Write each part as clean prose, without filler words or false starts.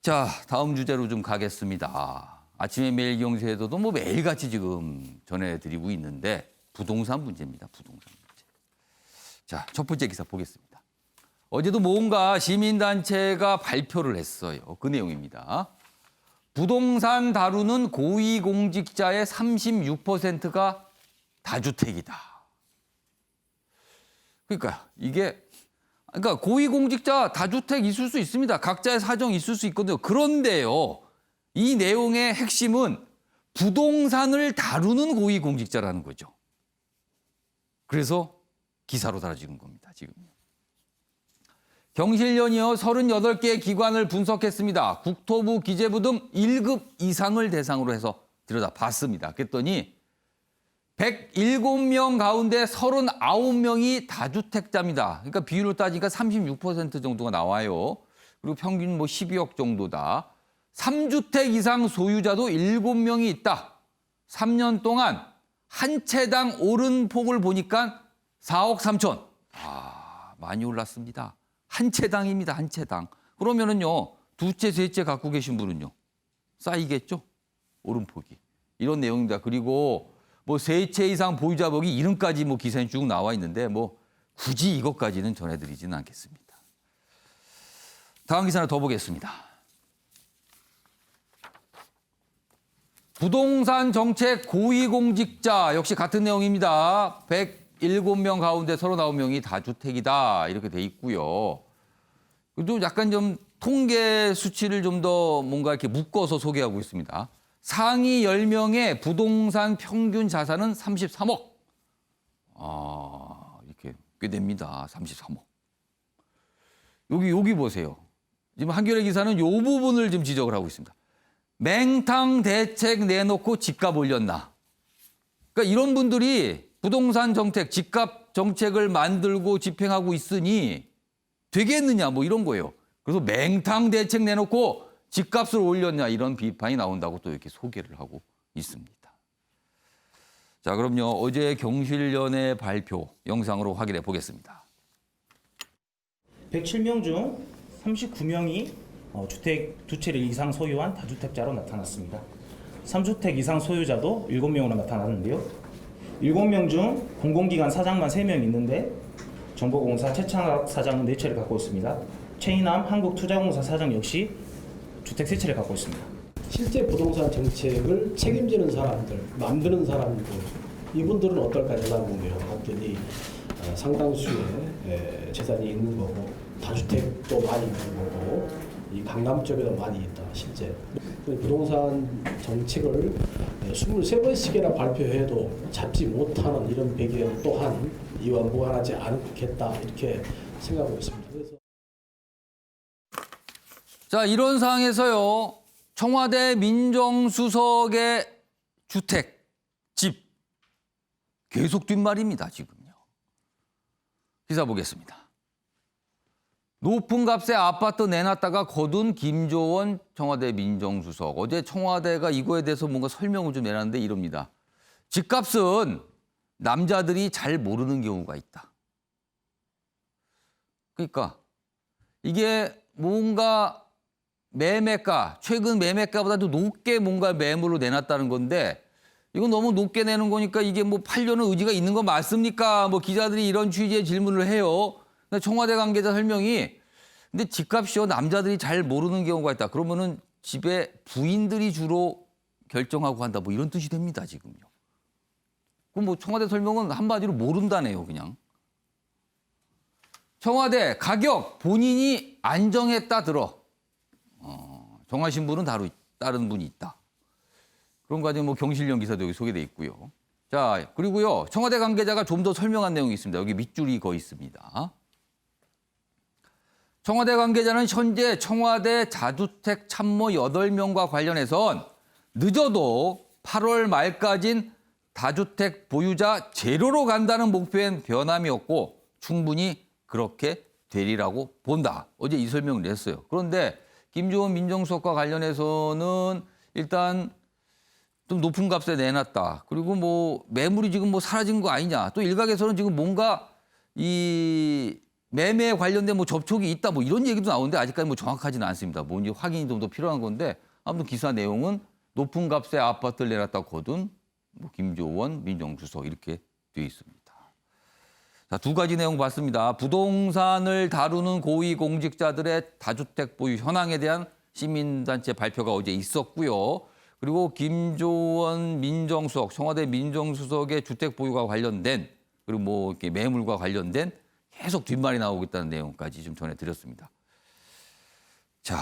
자, 다음 주제로 좀 가겠습니다. 아침에 매일 경제에서도 뭐 매일같이 지금 전해드리고 있는데 부동산 문제입니다. 부동산 문제. 자, 첫 번째 기사 보겠습니다. 어제도 뭔가 시민단체가 발표를 했어요. 그 내용입니다. 부동산 다루는 고위공직자의 36%가 다주택이다. 그러니까 고위공직자 다주택 있을 수 있습니다. 각자의 사정이 있을 수 있거든요. 그런데요, 이 내용의 핵심은 부동산을 다루는 고위공직자라는 거죠. 그래서 기사로 달아지는 겁니다, 지금. 경실련이요 38개의 기관을 분석했습니다. 국토부, 기재부 등 1급 이상을 대상으로 해서 들여다봤습니다. 그랬더니 107명 가운데 39명이 다주택자입니다. 그러니까 비율로 따지니까 36% 정도가 나와요. 그리고 평균 12억 정도다. 3주택 이상 소유자도 7명이 있다. 3년 동안 한 채당 오른 폭을 보니까 4억 3천. 많이 올랐습니다. 한 채당입니다. 한 채당. 그러면은요, 두 채, 세 채 갖고 계신 분은요, 쌓이겠죠? 오름폭이. 이런 내용입니다. 그리고 세 채 이상 보유자 보기 이름까지 기사에 쭉 나와 있는데 굳이 이것까지는 전해드리지는 않겠습니다. 다음 기사 하나 더 보겠습니다. 부동산 정책 고위공직자 역시 같은 내용입니다. 107명 가운데 39명이 다주택이다 이렇게 돼 있고요. 또 약간 좀 통계 수치를 좀 더 뭔가 이렇게 묶어서 소개하고 있습니다. 상위 10명의 부동산 평균 자산은 33억. 이렇게 꽤 됩니다. 33억. 여기 보세요. 지금 한겨레 기사는 이 부분을 좀 지적을 하고 있습니다. 맹탕 대책 내놓고 집값 올렸나. 그러니까 이런 분들이 부동산 정책, 집값 정책을 만들고 집행하고 있으니 되겠느냐 이런 거예요. 그래서 맹탕 대책 내놓고 집값을 올렸냐 이런 비판이 나온다고 또 이렇게 소개를 하고 있습니다. 자, 그럼요. 어제 경실련의 발표 영상으로 확인해 보겠습니다. 107명 중 39명이 주택 두 채를 이상 소유한 다주택자로 나타났습니다. 3주택 이상 소유자도 7명으로 나타났는데요. 7명 중 공공기관 사장만 3명 있는데 정보공사 최창학 사장은 4채를 갖고 있습니다. 최인남 한국투자공사 사장 역시 주택 3채를 갖고 있습니다. 실제 부동산 정책을 책임지는 사람들, 만드는 사람들, 이분들은 어떨까 찾아보면 봤더니 상당수의 재산이 있는 거고 다주택도 많이 있는 거고 이 강남 쪽에도 많이 있다, 실제. 부동산 정책을 23번씩이나 발표해도 잡지 못하는 이런 배경 또한 이와 무관하지 않겠다 이렇게 생각하고 있습니다. 그래서 자, 이런 상황에서요. 청와대 민정수석의 주택, 집 계속 뒷말입니다, 지금요. 기사 보겠습니다. 높은 값에 아파트 내놨다가 거둔 김조원 청와대 민정수석. 어제 청와대가 이거에 대해서 뭔가 설명을 좀 내놨는데 이럽니다. 집값은 남자들이 잘 모르는 경우가 있다. 그러니까 이게 뭔가 매매가, 최근 매매가보다도 높게 뭔가 매물로 내놨다는 건데 이건 너무 높게 내는 거니까 이게 팔려는 의지가 있는 거 맞습니까? 기자들이 이런 취지의 질문을 해요. 근데 청와대 관계자 설명이 근데 집값이요 남자들이 잘 모르는 경우가 있다. 그러면은 집에 부인들이 주로 결정하고 한다. 이런 뜻이 됩니다, 지금요. 그럼 청와대 설명은 한마디로 모른다네요, 그냥. 청와대 가격 본인이 안 정했다 들어. 정하신 분은 다른 분이 있다. 그런 과정에 경실련 기사도 여기 소개돼 있고요. 자, 그리고요. 청와대 관계자가 좀 더 설명한 내용이 있습니다. 여기 밑줄이 거 있습니다. 청와대 관계자는 현재 청와대 다주택 참모 8명과 관련해선 늦어도 8월 말까지는 다주택 보유자 제로로 간다는 목표엔 변함이 없고 충분히 그렇게 되리라고 본다. 어제 이 설명을 냈어요. 그런데 김조원 민정수석과 관련해서는 일단 좀 높은 값에 내놨다. 그리고 매물이 지금 사라진 거 아니냐. 또 일각에서는 지금 뭔가 이 매매에 관련된 뭐 접촉이 있다 뭐 이런 얘기도 나오는데 아직까지 뭐 정확하지는 않습니다. 뭔지 확인이 좀 더 필요한 건데 아무튼 기사 내용은 높은 값에 아파트를 내놨다 거둔 뭐 김조원 민정수석 이렇게 되어 있습니다. 자, 두 가지 내용 봤습니다. 부동산을 다루는 고위공직자들의 다주택 보유 현황에 대한 시민단체 발표가 어제 있었고요. 그리고 김조원 민정수석, 청와대 민정수석의 주택 보유가 관련된 그리고 뭐 이렇게 매물과 관련된 계속 뒷말이 나오고 있다는 내용까지 좀 전해드렸습니다. 자,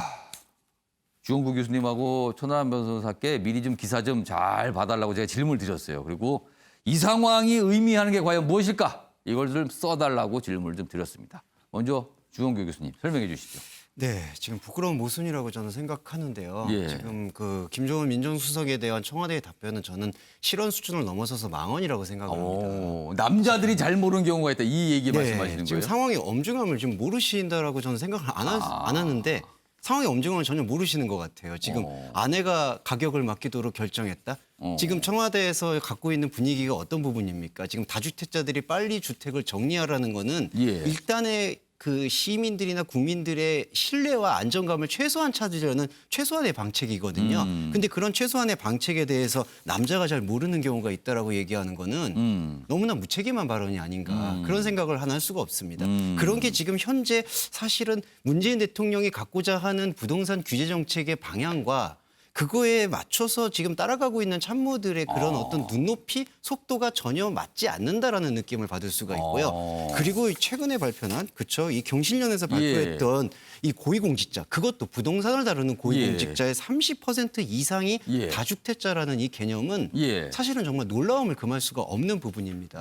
주홍구 교수님하고 천하람 변호사께 미리 좀 기사 좀 잘 봐달라고 제가 질문을 드렸어요. 그리고 이 상황이 의미하는 게 과연 무엇일까? 이걸 좀 써달라고 질문을 좀 드렸습니다. 먼저 주홍구 교수님 설명해 주시죠. 네, 지금 부끄러운 모순이라고 저는 생각하는데요. 예. 지금 그 김종원 민정수석에 대한 청와대의 답변은 저는 실언 수준을 넘어서서 망언이라고 생각합니다. 남자들이 잘 모르는 경우가 있다. 이 얘기 말씀하시는 지금 거예요? 상황의 엄중함을 지금 모르신다라고 저는 생각을 안 하는데 상황의 엄중함을 전혀 모르시는 것 같아요. 지금 아내가 가격을 맡기도록 결정했다. 지금 청와대에서 갖고 있는 분위기가 어떤 부분입니까? 지금 다주택자들이 빨리 주택을 정리하라는 거는 예. 일단의 그 시민들이나 국민들의 신뢰와 안정감을 최소한 찾으려는 최소한의 방책이거든요. 근데 그런 최소한의 방책에 대해서 남자가 잘 모르는 경우가 있다라고 얘기하는 거는 너무나 무책임한 발언이 아닌가 그런 생각을 하나 할 수가 없습니다. 그런 게 지금 현재 사실은 문재인 대통령이 갖고자 하는 부동산 규제 정책의 방향과 그거에 맞춰서 지금 따라가고 있는 참모들의 그런 어떤 눈높이, 속도가 전혀 맞지 않는다라는 느낌을 받을 수가 있고요. 그리고 최근에 발표한 이 경실련에서 발표했던 이 고위공직자, 그것도 부동산을 다루는 고위공직자의 30% 이상이 다주택자라는 이 개념은 사실은 정말 놀라움을 금할 수가 없는 부분입니다.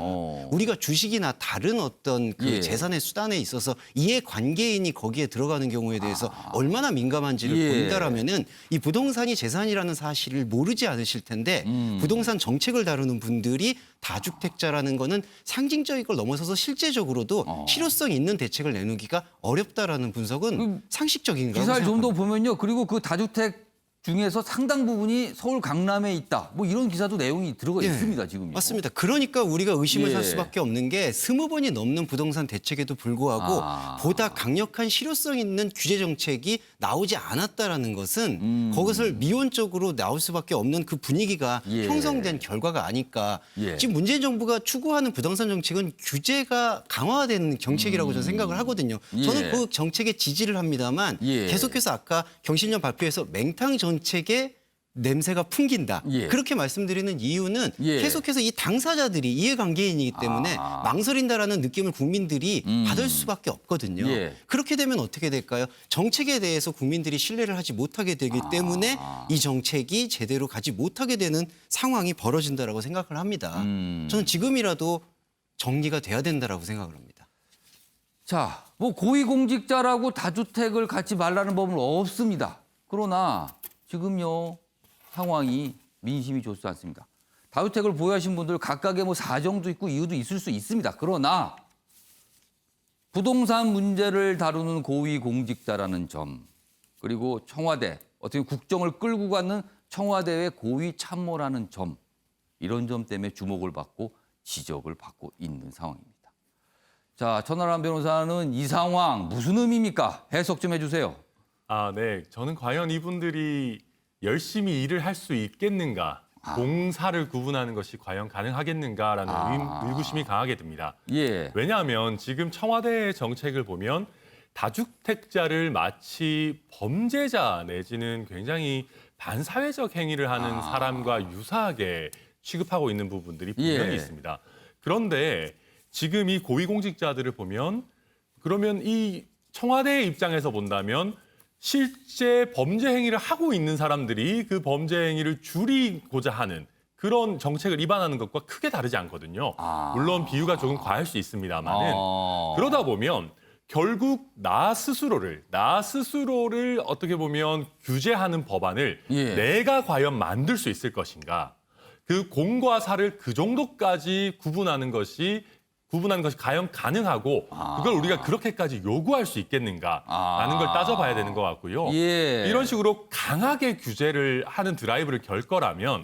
우리가 주식이나 다른 어떤 그 재산의 수단에 있어서 이해관계인이 거기에 들어가는 경우에 대해서 얼마나 민감한지를 보인다라면은 이 부동산이 재산이라는 사실을 모르지 않으실 텐데 부동산 정책을 다루는 분들이 다주택자라는 거는 상징적인 걸 넘어서서 실제적으로도 실효성 있는 대책을 내놓기가 어렵다라는 분석은 상식적인 거라고 기사를 좀 생각합니다. 더 보면요. 그리고 그 다주택 중에서 상당 부분이 서울 강남에 있다. 뭐 이런 기사도 내용이 들어가 있습니다. 지금. 맞습니다. 그러니까 우리가 의심을 살 수밖에 없는 게 20번이 넘는 부동산 대책에도 불구하고 보다 강력한 실효성 있는 규제 정책이 나오지 않았다라는 것은 그것을 미온적으로 나올 수밖에 없는 그 분위기가 형성된 결과가 아닐까. 지금 문재인 정부가 추구하는 부동산 정책은 규제가 강화된 정책이라고 저는 생각을 하거든요. 저는 그 정책에 지지를 합니다만 계속해서 아까 경실련 발표에서 맹탕 정책의 냄새가 풍긴다. 그렇게 말씀드리는 이유는 계속해서 이 당사자들이 이해관계인이기 때문에 망설인다라는 느낌을 국민들이 받을 수밖에 없거든요. 그렇게 되면 어떻게 될까요? 정책에 대해서 국민들이 신뢰를 하지 못하게 되기 때문에 이 정책이 제대로 가지 못하게 되는 상황이 벌어진다라고 생각을 합니다. 저는 지금이라도 정리가 돼야 된다라고 생각을 합니다. 자, 뭐 고위공직자라고 다주택을 갖지 말라는 법은 없습니다. 그러나 지금요 상황이 민심이 좋지 않습니다. 다주택을 보유하신 분들 각각의 뭐 사정도 있고 이유도 있을 수 있습니다. 그러나 부동산 문제를 다루는 고위공직자라는 점 그리고 청와대 어떻게 국정을 끌고 가는 청와대의 고위 참모라는 점 이런 점 때문에 주목을 받고 지적을 받고 있는 상황입니다. 자, 천하람 변호사는 이 상황 무슨 의미입니까? 해석 좀 해주세요. 네. 저는 과연 이분들이 열심히 일을 할 수 있겠는가, 공사를 구분하는 것이 과연 가능하겠는가라는 의구심이 강하게 듭니다. 왜냐하면 지금 청와대의 정책을 보면 다주택자를 마치 범죄자 내지는 굉장히 반사회적 행위를 하는 사람과 유사하게 취급하고 있는 부분들이 분명히 있습니다. 그런데 지금 이 고위공직자들을 보면 그러면 이 청와대의 입장에서 본다면 실제 범죄 행위를 하고 있는 사람들이 그 범죄 행위를 줄이고자 하는 그런 정책을 위반하는 것과 크게 다르지 않거든요. 물론 비유가 조금 과할 수 있습니다만은 그러다 보면 결국 나 스스로를 어떻게 보면 규제하는 법안을 내가 과연 만들 수 있을 것인가. 그 공과 사를 그 정도까지 구분하는 것이 과연 가능하고 그걸 우리가 그렇게까지 요구할 수 있겠는가라는 걸 따져봐야 되는 것 같고요. 이런 식으로 강하게 규제를 하는 드라이브를 결 거라면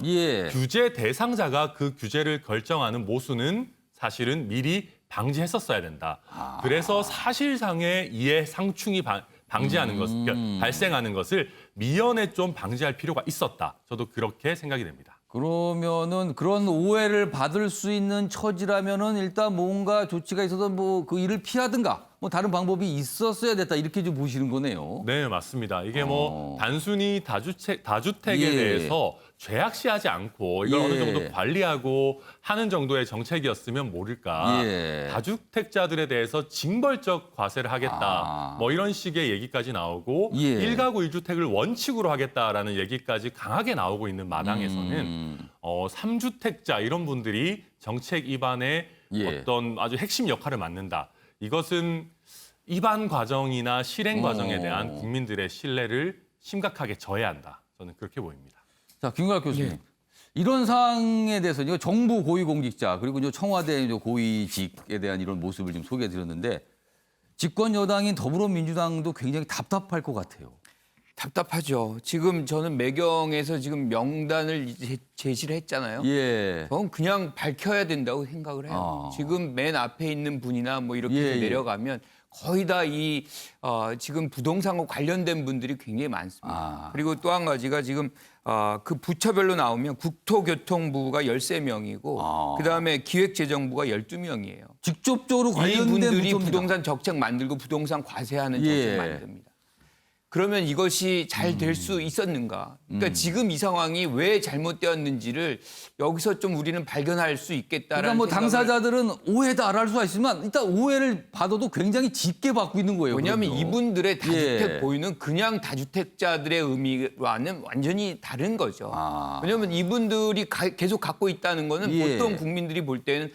규제 대상자가 그 규제를 결정하는 모순은 사실은 미리 방지했었어야 된다. 그래서 사실상의 이해 상충이 방지하는 것, 그러니까 발생하는 것을 미연에 좀 방지할 필요가 있었다. 저도 그렇게 생각이 됩니다. 그러면은 그런 오해를 받을 수 있는 처지라면은 일단 뭔가 조치가 있어서 뭐 그 일을 피하든가 뭐 다른 방법이 있었어야 됐다 이렇게 좀 보시는 거네요. 네, 맞습니다. 이게 뭐 단순히 다주택에 예. 대해서 죄악시하지 않고 이걸 예. 어느 정도 관리하고 하는 정도의 정책이었으면 모를까. 예. 다주택자들에 대해서 징벌적 과세를 하겠다. 뭐 이런 식의 얘기까지 나오고 예. 1가구 1주택을 원칙으로 하겠다라는 얘기까지 강하게 나오고 있는 마당에서는 3주택자 이런 분들이 정책 입안에 예. 어떤 아주 핵심 역할을 맡는다. 이것은 입안 과정이나 실행 과정에 대한 국민들의 신뢰를 심각하게 저해한다. 저는 그렇게 보입니다. 자, 김광학 교수님. 이런 상황에 대해서 이제 정부 고위공직자 그리고 이제 청와대 이제 고위직에 대한 이런 모습을 좀 소개해 드렸는데 집권 여당인 더불어민주당도 굉장히 답답할 것 같아요. 답답하죠. 지금 저는 매경에서 지금 명단을 제시를 했잖아요. 예. 저는 그냥 밝혀야 된다고 생각을 해요. 지금 맨 앞에 있는 분이나 뭐 이렇게 예, 예. 내려가면 거의 다 지금 부동산과 관련된 분들이 굉장히 많습니다. 그리고 또 한 가지가 지금 그 부처별로 나오면 국토교통부가 13명이고 그다음에 기획재정부가 12명이에요. 직접적으로 관련된 이분들이 부처입니다. 부동산 정책 만들고 부동산 과세하는 정책 예. 만듭니다. 그러면 이것이 잘 될 수 있었는가? 그러니까 지금 이 상황이 왜 잘못되었는지를 여기서 좀 우리는 발견할 수 있겠다라는 그러니까 뭐 생각을 당사자들은 오해다를 할 수가 있지만 일단 오해를 받아도 굉장히 짙게 받고 있는 거예요. 왜냐하면 그럼요. 이분들의 다주택 예. 보유는 그냥 다주택자들의 의미와는 완전히 다른 거죠. 왜냐하면 이분들이 계속 갖고 있다는 거는 예. 보통 국민들이 볼 때는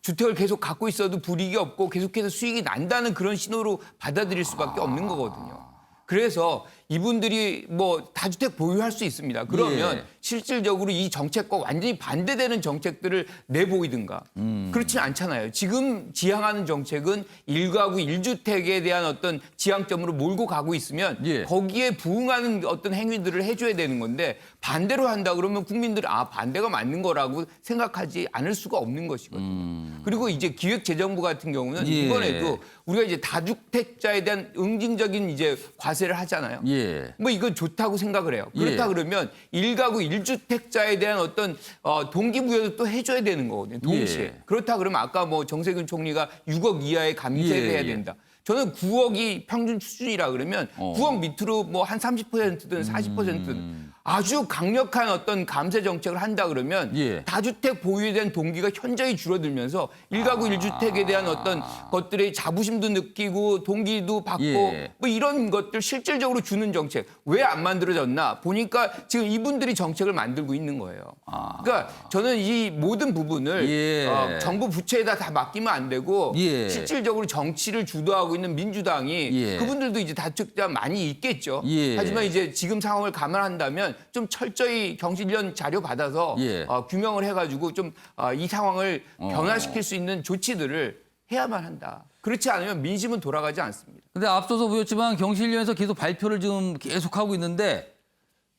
주택을 계속 갖고 있어도 불이익이 없고 계속해서 수익이 난다는 그런 신호로 받아들일 수밖에 없는 거거든요. 그래서 이분들이 뭐 다주택 보유할 수 있습니다. 그러면 예. 실질적으로 이 정책과 완전히 반대되는 정책들을 내보이든가. 그렇지 않잖아요. 지금 지향하는 정책은 1가구 1주택에 대한 어떤 지향점으로 몰고 가고 있으면 예. 거기에 부응하는 어떤 행위들을 해줘야 되는 건데 반대로 한다 그러면 국민들은 반대가 맞는 거라고 생각하지 않을 수가 없는 것이거든요. 그리고 이제 기획재정부 같은 경우는 예. 이번에도 우리가 이제 다주택자에 대한 응징적인 이제 과세를 하잖아요. 예. 뭐 이건 좋다고 생각을 해요. 그렇다 예. 그러면 1가구 1주택자에 대한 어떤 동기부여도 또 해줘야 되는 거거든요. 동시에. 예. 그렇다 그러면 아까 뭐 정세균 총리가 6억 이하의 감세를 예, 해야 예. 된다. 저는 9억이 평균 수준이라 그러면 9억 밑으로 뭐 한 30%든 40%든 아주 강력한 어떤 감세 정책을 한다 그러면 예. 다주택 보유에 대한 동기가 현저히 줄어들면서 1가구 1주택에 대한 어떤 것들의 자부심도 느끼고 동기도 받고 예. 뭐 이런 것들 실질적으로 주는 정책 왜 안 만들어졌나 보니까 지금 이분들이 정책을 만들고 있는 거예요. 그러니까 저는 이 모든 부분을 예. 정부 부처에다 다 맡기면 안 되고 예. 실질적으로 정치를 주도하고 있는 민주당이 예. 그분들도 이제 다주택자 많이 있겠죠. 예. 하지만 이제 지금 상황을 감안한다면 좀 철저히 경실련 자료 받아서 예. 규명을 해가지고 좀 이 상황을 변화시킬 수 있는 조치들을 해야만 한다. 그렇지 않으면 민심은 돌아가지 않습니다. 근데 앞서서 보였지만 경실련에서 계속 발표를 지금 계속하고 있는데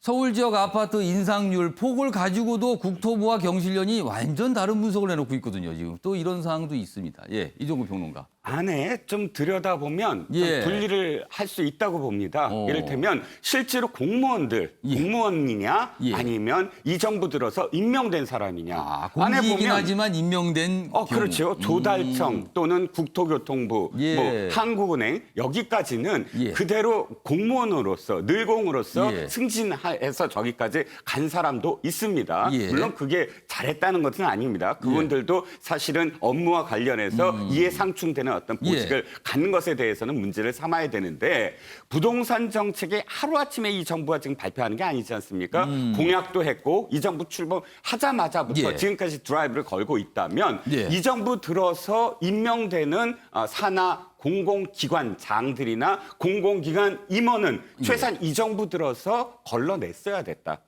서울 지역 아파트 인상률 폭을 가지고도 국토부와 경실련이 완전 다른 분석을 해놓고 있거든요. 지금 또 이런 사항도 있습니다. 예, 이종구 평론가. 안에 좀 들여다보면 예. 좀 분리를 할 수 있다고 봅니다. 이를테면 실제로 공무원들, 예. 공무원이냐 예. 아니면 이 정부 들어서 임명된 사람이냐. 공직이긴 하지만 임명된 경우. 그렇죠. 조달청 또는 국토교통부, 예. 뭐 한국은행 여기까지는 예. 그대로 공무원으로서 늘공으로서 예. 승진해서 저기까지 간 사람도 있습니다. 예. 물론 그게 잘했다는 것은 아닙니다. 그분들도 사실은 업무와 관련해서 이해 상충되는 어떤 보직을 갖는 것에 대해서는 문제를 삼아야 되는데 부동산 정책이 하루아침에 이 정부가 지금 발표하는 게 아니지 않습니까? 공약도 했고 이 정부 출범하자마자부터 예. 지금까지 드라이브를 걸고 있다면 예. 이 정부 들어서 임명되는 산하 공공기관장들이나 공공기관 임원은 최소한 이 정부 들어서 걸러냈어야 됐다.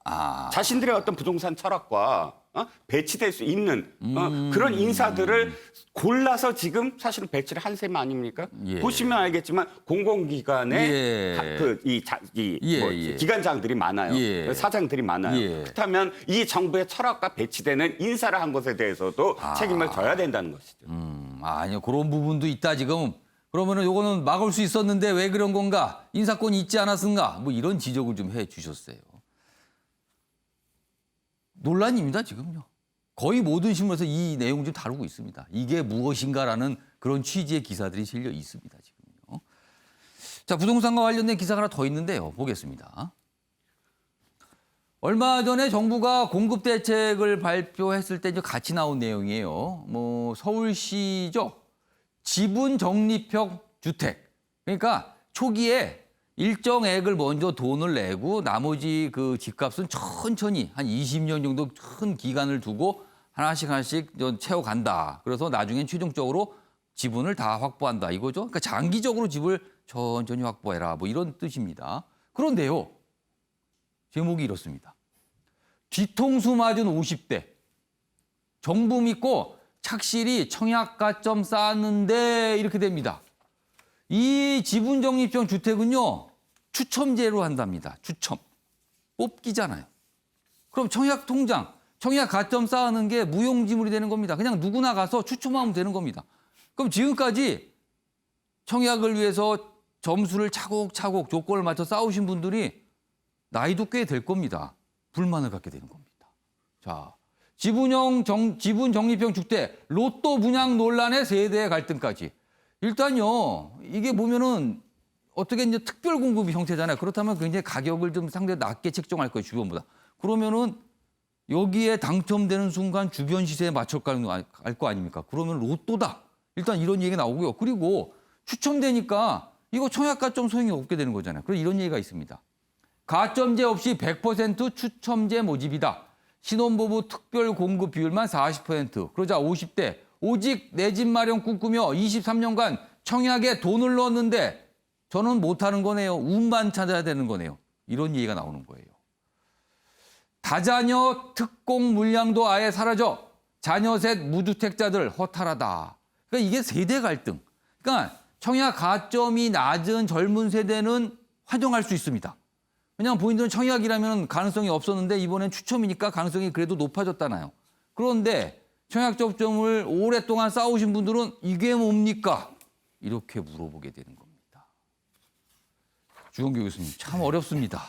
자신들의 어떤 부동산 철학과 배치될 수 있는 그런 인사들을 골라서 지금 사실은 배치를 한 셈 아닙니까? 예. 보시면 알겠지만 공공기관에 예. 기관장들이 많아요. 예. 사장들이 많아요. 예. 그렇다면 이 정부의 철학과 배치되는 인사를 한 것에 대해서도 책임을 져야 된다는 것이죠. 아니요, 그런 부분도 있다 지금. 그러면은 요거는 막을 수 있었는데 왜 그런 건가? 인사권이 있지 않았은가? 뭐 이런 지적을 좀 해주셨어요. 논란입니다 지금요. 거의 모든 신문에서 이 내용 좀 다루고 있습니다. 이게 무엇인가라는 그런 취지의 기사들이 실려 있습니다 지금요. 자, 부동산과 관련된 기사가 하나 더 있는데요. 보겠습니다. 얼마 전에 정부가 공급 대책을 발표했을 때 이제 같이 나온 내용이에요. 뭐 서울시죠. 지분 적립형 주택. 그러니까 초기에 일정액을 먼저 돈을 내고 나머지 그 집값은 천천히 한 20년 정도 큰 기간을 두고 하나씩 채워간다. 그래서 나중엔 최종적으로 지분을 다 확보한다 이거죠. 그러니까 장기적으로 집을 천천히 확보해라 뭐 이런 뜻입니다. 그런데요. 제목이 이렇습니다. 뒤통수 맞은 50대. 정부 믿고 착실히 청약 가점 쌓았는데 이렇게 됩니다. 이 지분 적립형 주택은요. 추첨제로 한답니다. 추첨. 뽑기잖아요. 그럼 청약 통장, 청약 가점 쌓는 게 무용지물이 되는 겁니다. 그냥 누구나 가서 추첨하면 되는 겁니다. 그럼 지금까지 청약을 위해서 점수를 차곡차곡 조건을 맞춰 쌓으신 분들이 나이도 꽤 될 겁니다. 불만을 갖게 되는 겁니다. 자, 지분 적립형 주택, 로또 분양 논란의 세대 갈등까지. 일단요, 이게 보면은 어떻게 이제 특별 공급 형태잖아요. 그렇다면 굉장히 가격을 좀 상당히 낮게 책정할 거예요, 주변보다. 그러면은 여기에 당첨되는 순간 주변 시세에 맞춰가는 거 알 거 아닙니까? 그러면 로또다. 일단 이런 얘기가 나오고요. 그리고 추첨되니까 이거 청약 가점 소용이 없게 되는 거잖아요. 그래서 이런 얘기가 있습니다. 가점제 없이 100% 추첨제 모집이다. 신혼부부 특별 공급 비율만 40%. 그러자 50대 오직 내 집 마련 꿈꾸며 23년간 청약에 돈을 넣었는데 저는 못하는 거네요. 운만 찾아야 되는 거네요. 이런 얘기가 나오는 거예요. 다자녀 특공 물량도 아예 사라져 자녀 셋 무주택자들 허탈하다. 그러니까 이게 세대 갈등. 그러니까 청약 가점이 낮은 젊은 세대는 환영할 수 있습니다. 왜냐하면 본인들은 청약이라면 가능성이 없었는데 이번엔 추첨이니까 가능성이 그래도 높아졌잖아요. 그런데 청약 접점을 오랫동안 쌓으신 분들은 이게 뭡니까? 이렇게 물어보게 되는 겁니다. 주원교 교수님, 참 어렵습니다.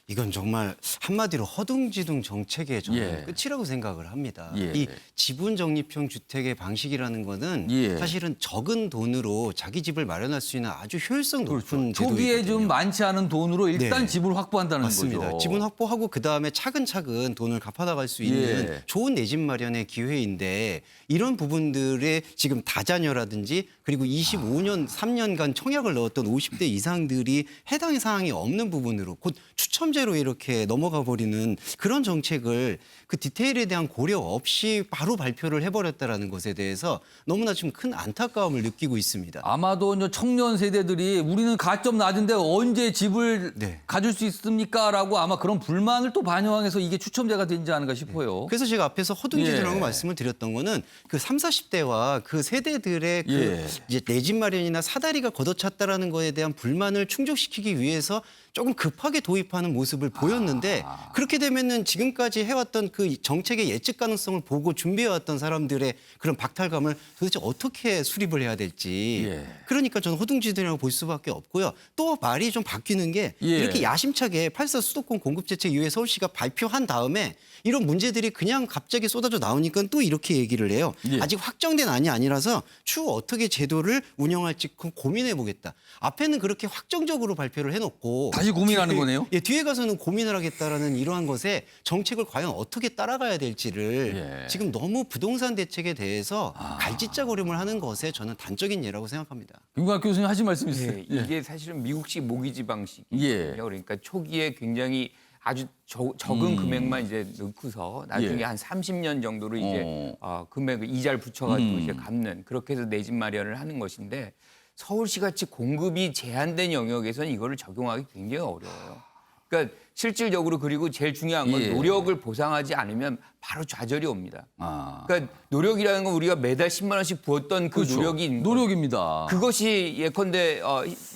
이건 정말 한마디로 허둥지둥 정책의 저는 끝이라고 생각을 합니다. 이 지분 적립형 주택의 방식이라는 거는 사실은 적은 돈으로 자기 집을 마련할 수 있는 아주 효율성 높은 제도거든요. 초기에 좀 많지 않은 돈으로 일단 집을 확보한다는 맞습니다. 거죠. 지분 확보하고 그다음에 차근차근 돈을 갚아나갈 수 있는 좋은 내 집 마련의 기회인데 이런 부분들에 지금 다자녀라든지 그리고 25년, 3년간 청약을 넣었던 50대 이상들이 해당 사항이 없는 부분으로 곧 추첨제로 이렇게 넘어가 버리는 그런 정책을 그 디테일에 대한 고려 없이 바로 발표를 해버렸다라는 것에 대해서 너무나 좀 큰 안타까움을 느끼고 있습니다. 아마도 이제 청년 세대들이 우리는 가점 낮은데 언제 집을 가질 수 있습니까? 라고 아마 그런 불만을 또 반영해서 이게 추첨제가 되지 않을까 싶어요. 그래서 제가 앞에서 허둥지둥하고 말씀을 드렸던 거는 그 30, 40대와 그 세대들의 그 이제 내 집 마련이나 사다리가 걷어찼다라는 거에 대한 불만을 충족시키기 위해서 조금 급하게 도입하는 모습을 보였는데 그렇게 되면은 지금까지 해왔던 그 정책의 예측 가능성을 보고 준비해왔던 사람들의 그런 박탈감을 도대체 어떻게 수립을 해야 될지 그러니까 저는 허둥지둥이라고 볼 수밖에 없고요. 또 말이 좀 바뀌는 게 이렇게 야심차게 8.4 수도권 공급대책 이후에 서울시가 발표한 다음에 이런 문제들이 그냥 갑자기 쏟아져 나오니까 또 이렇게 얘기를 해요. 아직 확정된 안이 아니라서 추후 어떻게 제도를 운영할지 고민해 보겠다. 앞에는 그렇게 확정적으로 발표를 해놓고 다시 고민하는 거네요. 뒤에 가서는 고민을 하겠다라는 이러한 것에 정책을 과연 어떻게 따라가야 될지를 지금 너무 부동산 대책에 대해서 갈짓자거림을 하는 것에 저는 단적인 예라고 생각합니다. 윤곽 교수님 하신 말씀 있으세요? 이게 사실은 미국식 모기지 방식이거든요. 그러니까 초기에 굉장히 아주 적은 금액만 이제 넣고서 나중에 한 30년 정도로 이제 금액을 이자를 붙여가지고 이제 갚는 그렇게 해서 내 집 마련을 하는 것인데 서울시 같이 공급이 제한된 영역에서는 이거를 적용하기 굉장히 어려워요. 그러니까 실질적으로 그리고 제일 중요한 건 예. 노력을 보상하지 않으면 바로 좌절이 옵니다. 아. 그러니까 노력이라는 건 우리가 매달 10만 원씩 부었던 그 그렇죠. 노력이 있는 거예요. 노력입니다. 그것이 예컨대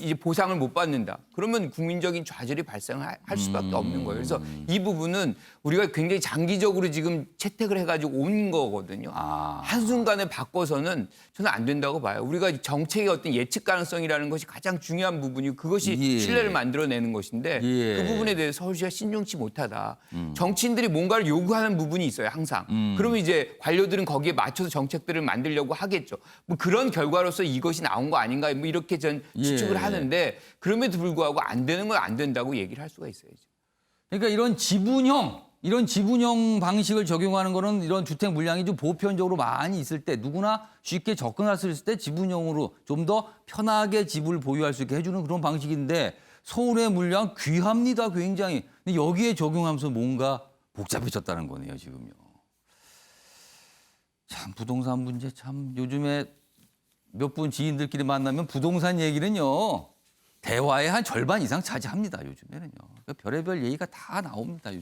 이제 보상을 못 받는다. 그러면 국민적인 좌절이 발생할 수밖에 없는 거예요. 그래서 이 부분은 우리가 굉장히 장기적으로 지금 채택을 해가지고 온 거거든요. 아. 한순간에 바꿔서는 저는 안 된다고 봐요. 우리가 정책의 어떤 예측 가능성이라는 것이 가장 중요한 부분이고 그것이 예. 신뢰를 만들어내는 것인데 예. 그 부분에 대해서 서울시가 신중치 못하다. 정치인들이 뭔가를 요구하는 부분이 있어요. 항상. 그러면 이제 관료들은 거기에 맞춰서 정책들을 만들려고 하겠죠. 뭐 그런 결과로서 이것이 나온 거 아닌가 뭐 이렇게 전 추측을 예. 하는데 그럼에도 불구하고 안 되는 건 안 된다고 얘기를 할 수가 있어야죠. 그러니까 이런 지분형 방식을 적용하는 거는 이런 주택 물량이 좀 보편적으로 많이 있을 때 누구나 쉽게 접근할 수 있을 때 지분형으로 좀 더 편하게 집을 보유할 수 있게 해주는 그런 방식인데 서울의 물량 귀합니다, 굉장히. 근데 여기에 적용하면서 뭔가 복잡해졌다는 거네요, 지금요. 참 부동산 문제 참 요즘에 몇 분 지인들끼리 만나면 부동산 얘기는요. 대화의 한 절반 이상 차지합니다, 요즘에는요. 그러니까 별의별 얘기가 다 나옵니다, 요즘.